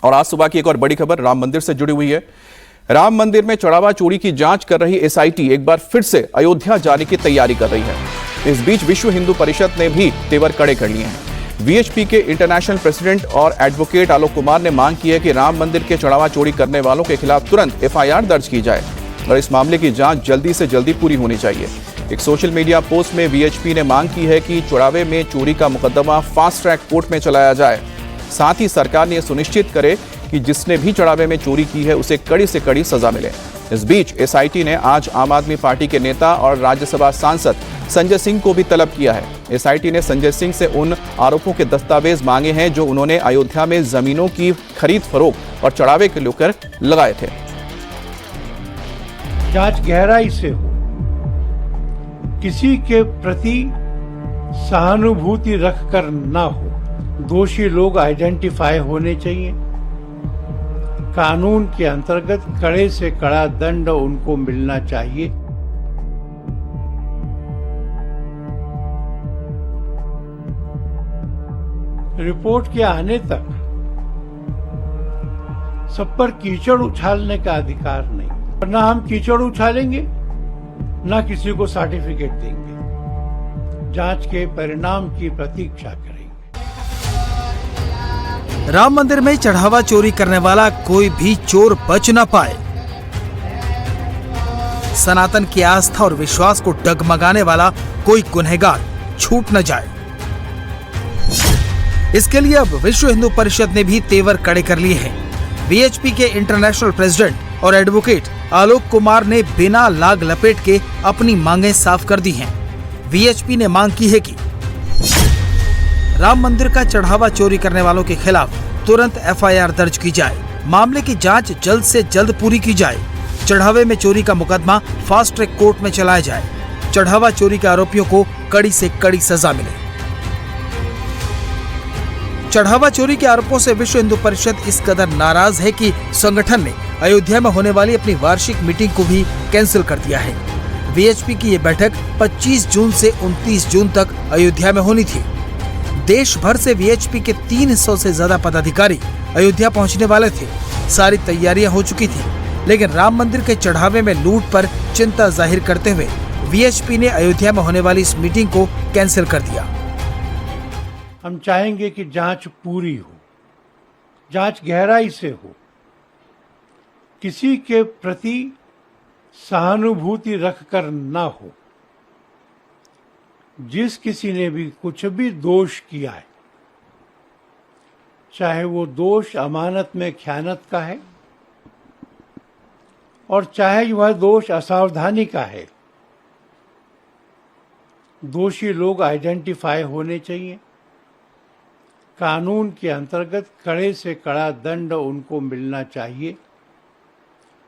और आज सुबह की एक और बड़ी खबर राम मंदिर से जुड़ी हुई है। राम मंदिर में चढ़ावा चोरी की जांच कर रही एसआईटी एक बार फिर से अयोध्या जाने की तैयारी कर रही है। इस बीच विश्व हिंदू परिषद ने भी तेवर कड़े कर लिए हैं। वीएचपी के इंटरनेशनल प्रेसिडेंट और एडवोकेट आलोक कुमार ने मांग की है कि राम मंदिर के चढ़ावा चोरी करने वालों के खिलाफ तुरंत एफआईआर दर्ज की जाए और इस मामले की जांच जल्दी से जल्दी पूरी होनी चाहिए। एक सोशल मीडिया पोस्ट में वीएचपी ने मांग की है कि चढ़ावे में चोरी का मुकदमा फास्ट ट्रैक कोर्ट में चलाया जाए। साथ ही सरकार ने यह सुनिश्चित करे कि जिसने भी चढ़ावे में चोरी की है उसे कड़ी से कड़ी सजा मिले। इस बीच एसआईटी ने आज आम आदमी पार्टी के नेता और राज्यसभा सांसद संजय सिंह को भी तलब किया है। एसआईटी ने संजय सिंह से उन आरोपों के दस्तावेज मांगे हैं जो उन्होंने अयोध्या में जमीनों की खरीद फरोख्त और चढ़ावे के लेकर लगाए थे। जांच गहराई से हो, किसी के प्रति सहानुभूति रखकर ना हो। दोषी लोग आइडेंटिफाई होने चाहिए। कानून के अंतर्गत कड़े से कड़ा दंड उनको मिलना चाहिए। रिपोर्ट के आने तक सब पर कीचड़ उछालने का अधिकार नहीं। ना हम कीचड़ उछालेंगे, ना किसी को सर्टिफिकेट देंगे। जांच के परिणाम की प्रतीक्षा करेंगे। राम मंदिर में चढ़ावा चोरी करने वाला कोई भी चोर बच न पाए। सनातन की आस्था और विश्वास को डगमगाने वाला कोई गुनहगार छूट न जाए। इसके लिए अब विश्व हिंदू परिषद ने भी तेवर कड़े कर लिए हैं। वीएचपी के इंटरनेशनल प्रेसिडेंट और एडवोकेट आलोक कुमार ने बिना लाग लपेट के अपनी मांगें साफ कर दी हैं। वीएचपी ने मांग की है कि राम मंदिर का चढ़ावा चोरी करने वालों के खिलाफ तुरंत एफआईआर दर्ज की जाए। मामले की जांच जल्द से जल्द पूरी की जाए। चढ़ावे में चोरी का मुकदमा फास्ट ट्रैक कोर्ट में चलाया जाए। चढ़ावा चोरी के आरोपियों को कड़ी से कड़ी सजा मिले। चढ़ावा चोरी के आरोपों से विश्व हिंदू परिषद इस कदर नाराज है कि संगठन ने अयोध्या में होने वाली अपनी वार्षिक मीटिंग को भी कैंसिल कर दिया है। वीएचपी की ये बैठक 25 जून से 29 जून तक अयोध्या में होनी थी। देश भर से वीएचपी के 300 से ज्यादा पदाधिकारी अयोध्या पहुंचने वाले थे। सारी तैयारियां हो चुकी थी, लेकिन राम मंदिर के चढ़ावे में लूट पर चिंता जाहिर करते हुए वीएचपी ने अयोध्या में होने वाली इस मीटिंग को कैंसिल कर दिया। हम चाहेंगे कि जांच पूरी हो, जांच गहराई से हो, किसी के प्रति सहानुभूति रखकर ना हो। जिस किसी ने भी कुछ भी दोष किया है, चाहे वो दोष अमानत में ख़यानत का है और चाहे वह दोष असावधानी का है, दोषी लोग आइडेंटिफाई होने चाहिए। कानून के अंतर्गत कड़े से कड़ा दंड उनको मिलना चाहिए,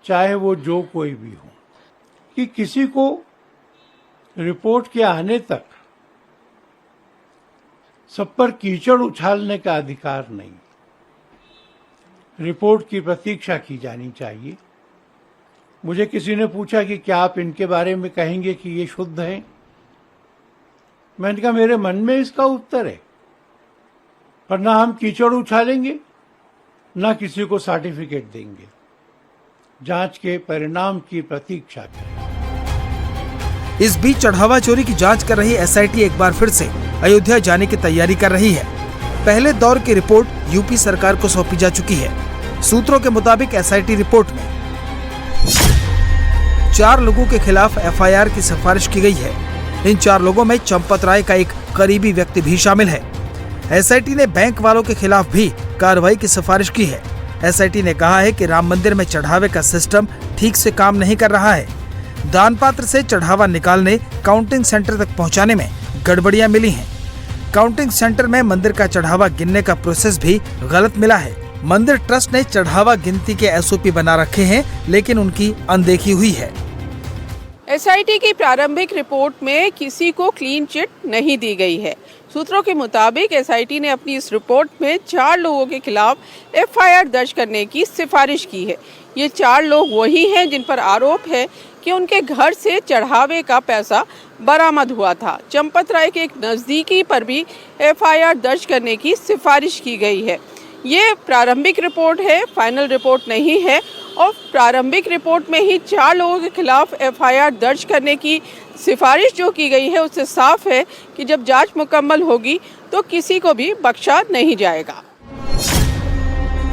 चाहे वो जो कोई भी हो। कि किसी को रिपोर्ट के आने तक सब पर कीचड़ उछालने का अधिकार नहीं। रिपोर्ट की प्रतीक्षा की जानी चाहिए। मुझे किसी ने पूछा कि क्या आप इनके बारे में कहेंगे कि ये शुद्ध है? मैंने कहा मेरे मन में इसका उत्तर है, पर ना हम कीचड़ उछालेंगे, ना किसी को सर्टिफिकेट देंगे। जांच के परिणाम की प्रतीक्षा करें। इस बीच चढ़ावा चोरी की जांच कर रही एसआईटी एक बार फिर से अयोध्या जाने की तैयारी कर रही है। पहले दौर की रिपोर्ट यूपी सरकार को सौंपी जा चुकी है। सूत्रों के मुताबिक एसआईटी रिपोर्ट में 4 लोगों के खिलाफ एफआईआर की सिफारिश की गई है। इन 4 लोगों में चंपत राय का एक करीबी व्यक्ति भी शामिल है। एसआईटी ने बैंक वालों के खिलाफ भी कार्रवाई की सिफारिश की है। एसआईटी ने कहा है कि राम मंदिर में चढ़ावे का सिस्टम ठीक से काम नहीं कर रहा है। दान पात्र से चढ़ावा निकालने, काउंटिंग सेंटर तक पहुंचाने में गड़बड़ियां मिली हैं। काउंटिंग सेंटर में मंदिर का चढ़ावा गिनने का प्रोसेस भी गलत मिला है। मंदिर ट्रस्ट ने चढ़ावा गिनती के एसओपी बना रखे हैं, लेकिन उनकी अनदेखी हुई है। एसआईटी की प्रारंभिक रिपोर्ट में किसी को क्लीन चिट नहीं दी गई है। सूत्रों के मुताबिक एसआईटी ने अपनी इस रिपोर्ट में 4 लोगों के खिलाफ एफआईआर दर्ज करने की सिफारिश की है। ये 4 लोग वही हैं जिन पर आरोप है कि उनके घर से चढ़ावे का पैसा बरामद हुआ था। चंपत राय के एक नज़दीकी पर भी एफआईआर दर्ज करने की सिफारिश की गई है। ये प्रारंभिक रिपोर्ट है, फाइनल रिपोर्ट नहीं है। और प्रारंभिक रिपोर्ट में ही 4 लोगों के खिलाफ एफआईआर दर्ज करने की सिफारिश जो की गई है उससे साफ है कि जब जांच मुकम्मल होगी तो किसी को भी बख्शा नहीं जाएगा।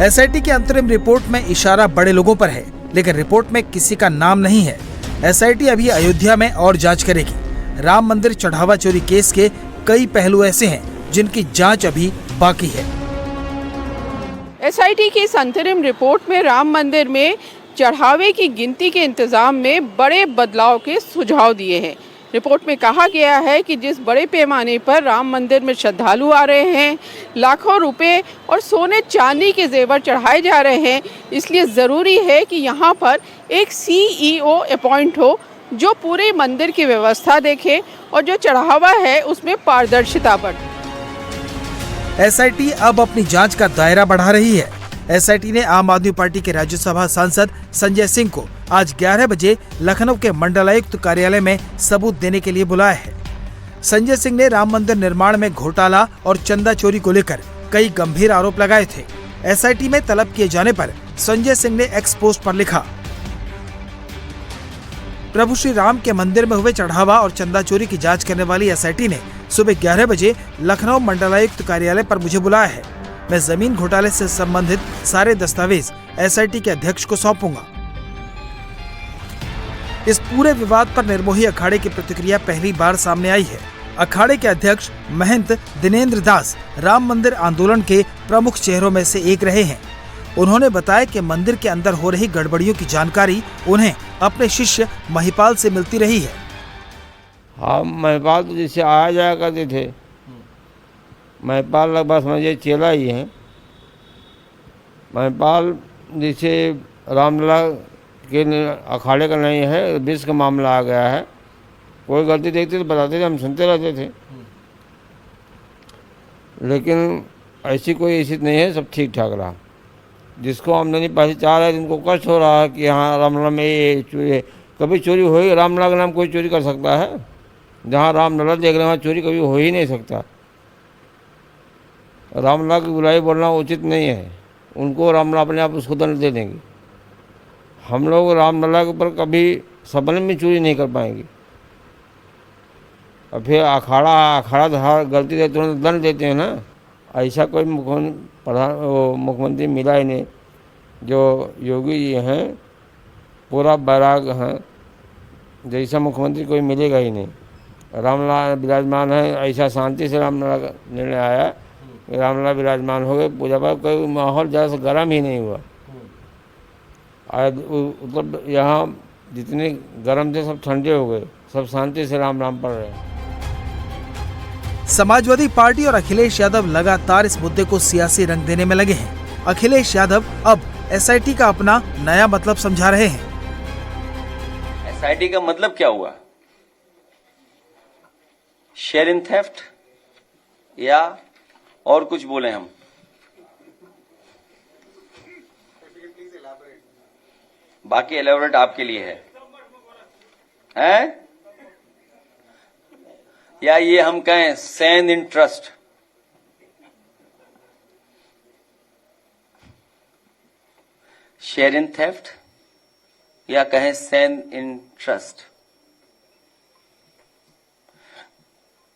एसआईटी की अंतरिम रिपोर्ट में इशारा बड़े लोगों पर है, लेकिन रिपोर्ट में किसी का नाम नहीं है। एसआईटी अभी अयोध्या में और जांच करेगी। राम मंदिर चढ़ावा चोरी केस के कई पहलू ऐसे हैं जिनकी जांच अभी बाकी है। एसआईटी की इस अंतरिम रिपोर्ट में राम मंदिर में चढ़ावे की गिनती के इंतजाम में बड़े बदलाव के सुझाव दिए हैं। रिपोर्ट में कहा गया है कि जिस बड़े पैमाने पर राम मंदिर में श्रद्धालु आ रहे हैं, लाखों रुपए और सोने चांदी के जेवर चढ़ाए जा रहे हैं, इसलिए ज़रूरी है कि यहाँ पर एक सीईओ अपॉइंट हो जो पूरे मंदिर की व्यवस्था देखे और जो चढ़ावा है उसमें पारदर्शिता बढ़े। एसआईटी अब अपनी जांच का दायरा बढ़ा रही है। एसआईटी ने आम आदमी पार्टी के राज्यसभा सांसद संजय सिंह को आज 11 बजे लखनऊ के मंडलायुक्त कार्यालय में सबूत देने के लिए बुलाया है। संजय सिंह ने राम मंदिर निर्माण में घोटाला और चंदा चोरी को लेकर कई गंभीर आरोप लगाए थे। एसआईटी में तलब किए जाने पर संजय सिंह ने एक्स पोस्ट पर लिखा, प्रभु श्री राम के मंदिर में हुए चढ़ावा और चंदा चोरी की जांच करने वाली एसआईटी ने सुबह 11 बजे लखनऊ मंडलायुक्त कार्यालय पर मुझे बुलाया है। मैं जमीन घोटाले से संबंधित सारे दस्तावेज एसआईटी के अध्यक्ष को सौंपूंगा। इस पूरे विवाद पर निर्मोही अखाड़े की प्रतिक्रिया पहली बार सामने आई है। अखाड़े के अध्यक्ष महंत दिनेंद्र दास राम मंदिर आंदोलन के प्रमुख चेहरों में से एक रहे हैं। उन्होंने बताया कि मंदिर के अंदर हो रही गड़बड़ियों की जानकारी उन्हें अपने शिष्य महिपाल से मिलती रही है। हाँ, महिपाल तो जैसे आया जाया करते थे। महिपाल लगभग समझिए चेला ही है। महिपाल जैसे रामलला के अखाड़े का नहीं है, विष का मामला आ गया है, कोई गलती देखते तो बताते थे, हम सुनते रहते थे। लेकिन ऐसी कोई स्थिति नहीं है, सब ठीक ठाक रहा। जिसको आमदनी पैसे चाह रहे थे उनको कष्ट हो रहा है कि हाँ रामलला में ये चोरी, कभी चोरी हो ही, रामलला का नाम कोई चोरी कर सकता है? जहाँ रामलला देख रहे हैं वहाँ चोरी कभी हो ही नहीं सकता। रामलला की बुराई बोलना उचित नहीं है। उनको रामलला अपने आप उसको दंड दे देंगे। हम लोग रामलला के ऊपर कभी सपने में चोरी नहीं कर पाएंगे। और फिर अखाड़ा गलती देते हैं तो दंड देते हैं ना। ऐसा कोई मुख्यमंत्री मिला ही नहीं। जो योगी जी हैं पूरा बैराग हैं, जैसा मुख्यमंत्री कोई मिलेगा ही नहीं। रामलला विराजमान है, ऐसा शांति से रामलला का निर्णय आया, रामलला विराजमान हो गए। पूजा पाठ कोई माहौल ज़्यादा से गर्म ही नहीं हुआ। मतलब यहाँ जितने गर्म थे सब ठंडे हो गए, सब शांति से राम राम पढ़ रहे हैं। समाजवादी पार्टी और अखिलेश यादव लगातार इस मुद्दे को सियासी रंग देने में लगे हैं। अखिलेश यादव अब एसआईटी का अपना नया मतलब समझा रहे हैं। एसआईटी का मतलब क्या हुआ? शेयर इन थेफ्ट या और कुछ बोले हम? बाकी एलेबोरेट आपके लिए है? या ये हम कहें sand in trust? Share in theft या कहें सैंड इन ट्रस्ट?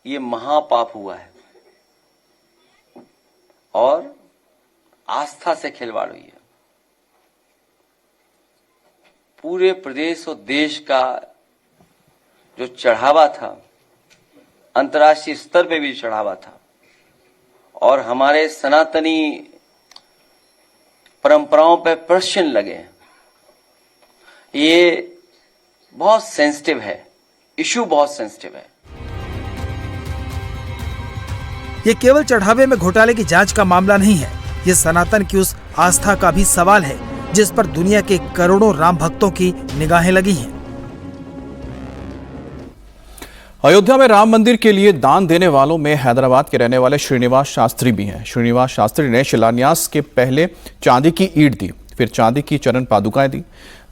ये महापाप हुआ है और आस्था से खिलवाड़ हुई है। पूरे प्रदेश और देश का जो चढ़ावा था, अंतर्राष्ट्रीय स्तर पे भी चढ़ावा था, और हमारे सनातनी परंपराओं पे प्रश्न लगे। ये बहुत सेंसिटिव है, इशू बहुत सेंसिटिव है। ये केवल चढ़ावे में घोटाले की जांच का मामला नहीं है, ये सनातन की उस आस्था का भी सवाल है जिस पर दुनिया के करोड़ों राम भक्तों की निगाहें लगी हैं। अयोध्या में राम मंदिर के लिए दान देने वालों में हैदराबाद के रहने वाले श्रीनिवास शास्त्री भी हैं। श्रीनिवास शास्त्री ने शिलान्यास के पहले चांदी की ईंट दी, फिर चांदी की चरण पादुकाएं दी,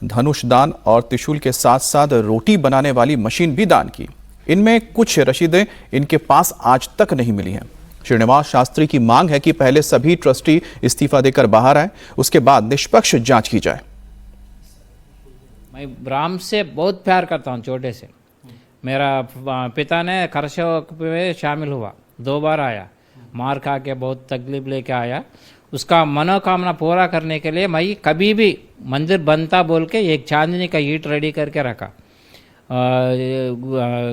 धनुष दान और त्रिशूल के साथ साथ रोटी बनाने वाली मशीन भी दान की। इनमें कुछ रसीदें इनके पास आज तक नहीं मिली हैं। श्रीनिवास शास्त्री की मांग है कि पहले सभी ट्रस्टी इस्तीफा देकर बाहर आए, उसके बाद निष्पक्ष जांच की जाए। मैं राम से बहुत प्यार करता हूँ छोटे से। मेरा पिता ने करशोक में शामिल हुआ, 2 बार आया, मार खा के बहुत तकलीफ लेके आया। उसका मनोकामना पूरा करने के लिए मैं कभी भी मंदिर बनता बोल के एक चांदनी का ईंट रेडी करके रखा,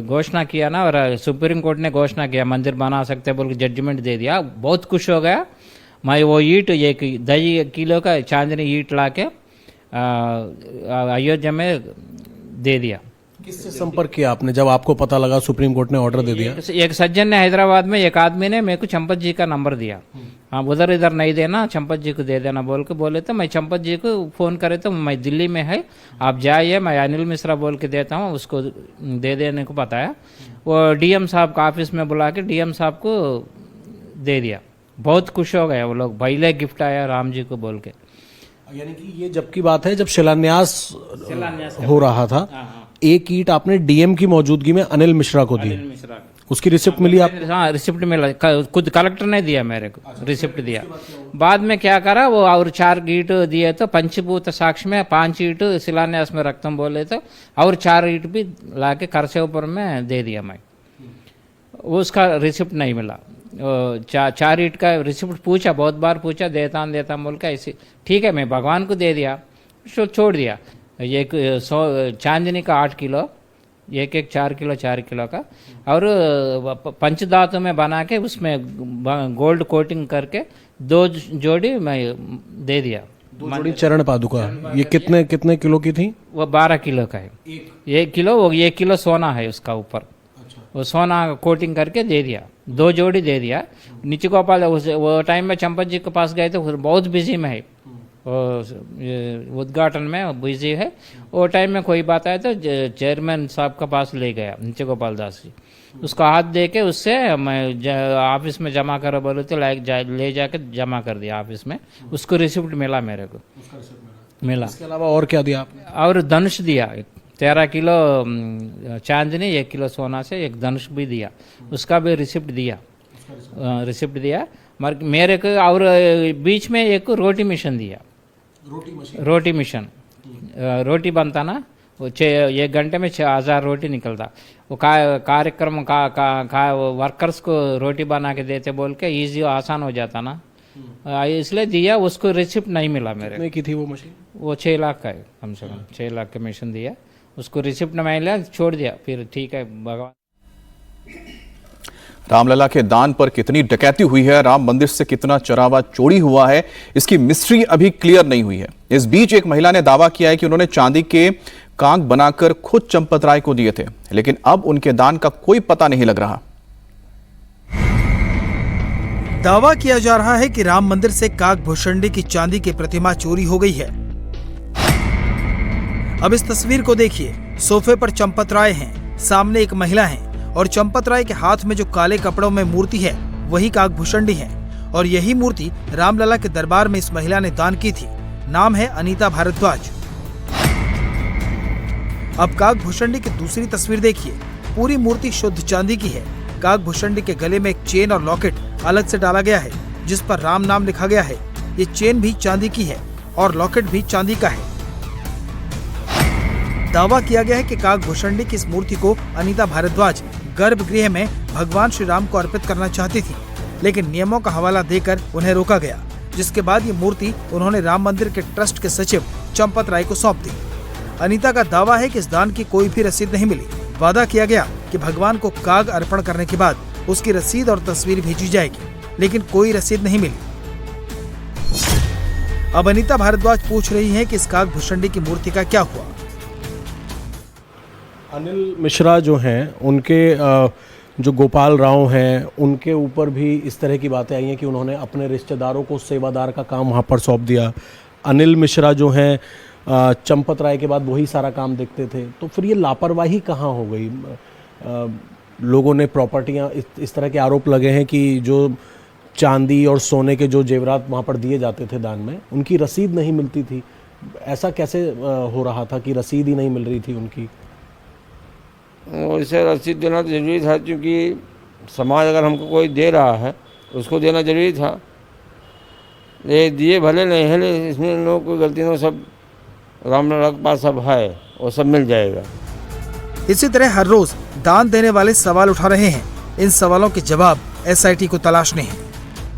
घोषणा किया ना, और सुप्रीम कोर्ट ने घोषणा किया मंदिर बना सकते बोल के जजमेंट दे दिया। बहुत खुश हो गया मैं। वो ईंट 10 किलो का चांदनी ईंट ला के अयोध्या में दे दिया। किससे संपर्क किया आपने जब आपको पता लगा सुप्रीम कोर्ट ने ऑर्डर दे दिया? एक सज्जन ने हैदराबाद में, एक आदमी ने मेरे को चंपत जी का नंबर दिया। हाँ, उधर इधर नहीं देना, चंपत जी को दे देना बोल के बोले। तो मैं चंपत जी को फ़ोन करे तो मैं दिल्ली में है, आप जाइए, मैं अनिल मिश्रा बोल के देता हूँ, उसको दे देने को बताया। वो डीएम साहब का ऑफिस में बुला के डीएम साहब को दे दिया। बहुत खुश हो गए वो लोग, पहले गिफ्ट आया राम जी को बोल के। यानी कि ये जब की बात है जब शिलान्यास हो रहा था, एक ईंट आपने डीएम की मौजूदगी में अनिल मिश्रा को दी, उसकी रिसिप्ट मिली आप? हाँ, रिसिप्ट मिला, खुद कलेक्टर ने दिया मेरे को, रिसिप्ट दिया। बाद में क्या करा वो, और 4 ईंट दिए तो पंचभूत साक्ष्य में 5 ईंट शिलान्यास में रखता बोले तो, और 4 ईंट भी लाके करसेपुर में दे दिया मैं। उसका रिसिप्ट नहीं मिला। 4 ईंट का रिसिप्ट पूछा, बहुत बार पूछा, देता बोल के ऐसे। ठीक है, मैं भगवान को दे दिया, छोड़ दिया। एक चांदनी का 8 किलो, एक 4 किलो का, और पंचधातु में बना के उसमें गोल्ड कोटिंग करके 2 जोड़ी मैं दे दिया। 2 जोड़ी चरण पादुका। ये कितने किलो की थी? वो 12 किलो का है। 1 किलो, वो 1 किलो सोना है उसका ऊपर। वो सोना कोटिंग करके दे दिया, 2 जोड़ी दे दिया। नीचे गोपाल वो टाइम में चंपत जी के पास गए थे, बहुत बिजी में है, उद्घाटन में बिजी है। वो टाइम में कोई बात आया तो चेयरमैन साहब के पास ले गया नीचे गोपाल दास जी, उसका हाथ दे के उससे मैं ऑफिस में जमा करो बोले तो ले जाके जमा कर दिया ऑफिस में। उसको रिसिप्ट मिला मेरे को, मिला। इसके अलावा और क्या दिया आपने? और धनुष दिया, 13 किलो चांदनी, 1 किलो सोना से एक धनुष भी दिया, उसका भी रिसिप्ट दिया, रिसिप्ट दिया मेरे को। और बीच में एक रोटी मिशन दिया, रोटी मिशन, रोटी बनता ना, वो 1 घंटे में 6000 रोटी निकलता। वो कार्यक्रम का वर्कर्स को रोटी बना के देते बोल के ईजी आसान हो जाता ना, इसलिए दिया। उसको रिसिप्ट नहीं मिला मेरे। कितने की थी वो मशीन? वो 6 लाख का है, कम से कम 6 लाख का मशीन दिया। उसको रिसिप्ट नहीं मिला, छोड़ दिया। फिर ठीक है, भगवान। रामलला के दान पर कितनी डकैती हुई है, राम मंदिर से कितना चरावा चोरी हुआ है, इसकी मिस्ट्री अभी क्लियर नहीं हुई है। इस बीच एक महिला ने दावा किया है कि उन्होंने चांदी के कांक बनाकर खुद चंपत राय को दिए थे, लेकिन अब उनके दान का कोई पता नहीं लग रहा। दावा किया जा रहा है कि राम मंदिर से काक भुषंडी की चांदी की प्रतिमा चोरी हो गई है। अब इस तस्वीर को देखिए, सोफे पर चंपत राय हैं, सामने एक महिला है, और चंपत राय के हाथ में जो काले कपड़ों में मूर्ति है वही काक भुषंडी है, और यही मूर्ति रामलला के दरबार में इस महिला ने दान की थी। नाम है अनीता भारद्वाज। अब काक भुषंडी की दूसरी तस्वीर देखिए, पूरी मूर्ति शुद्ध चांदी की है। काक भुषंडी के गले में एक चेन और लॉकेट अलग से डाला गया है, जिस पर राम नाम लिखा गया है। ये चेन भी चांदी की है और लॉकेट भी चांदी का है। दावा किया गया है कि काक भुषंडी की इस मूर्ति को अनीता भारद्वाज गर्भगृह में भगवान श्री राम को अर्पित करना चाहती थी, लेकिन नियमों का हवाला देकर उन्हें रोका गया, जिसके बाद ये मूर्ति उन्होंने राम मंदिर के ट्रस्ट के सचिव चंपत राय को सौंप दी। अनीता का दावा है कि इस दान की कोई भी रसीद नहीं मिली। वादा किया गया कि भगवान को काग अर्पण करने के बाद उसकी रसीद और तस्वीर भेजी जाएगी, लेकिन कोई रसीद नहीं मिली। अब अनीता भारद्वाज पूछ रही है कि इस काक भुषंडी की मूर्ति का क्या हुआ। अनिल मिश्रा जो हैं, उनके जो गोपाल राव हैं, उनके ऊपर भी इस तरह की बातें आई हैं कि उन्होंने अपने रिश्तेदारों को सेवादार का काम वहाँ पर सौंप दिया। अनिल मिश्रा जो हैं चंपत राय के बाद वही सारा काम देखते थे, तो फिर ये लापरवाही कहाँ हो गई? लोगों ने प्रॉपर्टियाँ, इस तरह के आरोप लगे हैं कि जो चांदी और सोने के जो जेवरात वहाँ पर दिए जाते थे दान में, उनकी रसीद नहीं मिलती थी। ऐसा कैसे हो रहा था कि रसीद ही नहीं मिल रही थी उनकी? और इसे रसीद देना तो जरूरी था, क्योंकि समाज अगर हमको कोई दे रहा है उसको देना जरूरी था। ये दिए भले नहीं है, लेकिन इसमें इन लोगों को गलती नहीं, सब राम के पास सब है, वो सब मिल जाएगा। इसी तरह हर रोज दान देने वाले सवाल उठा रहे हैं। इन सवालों के जवाब एसआईटी को तलाशने हैं।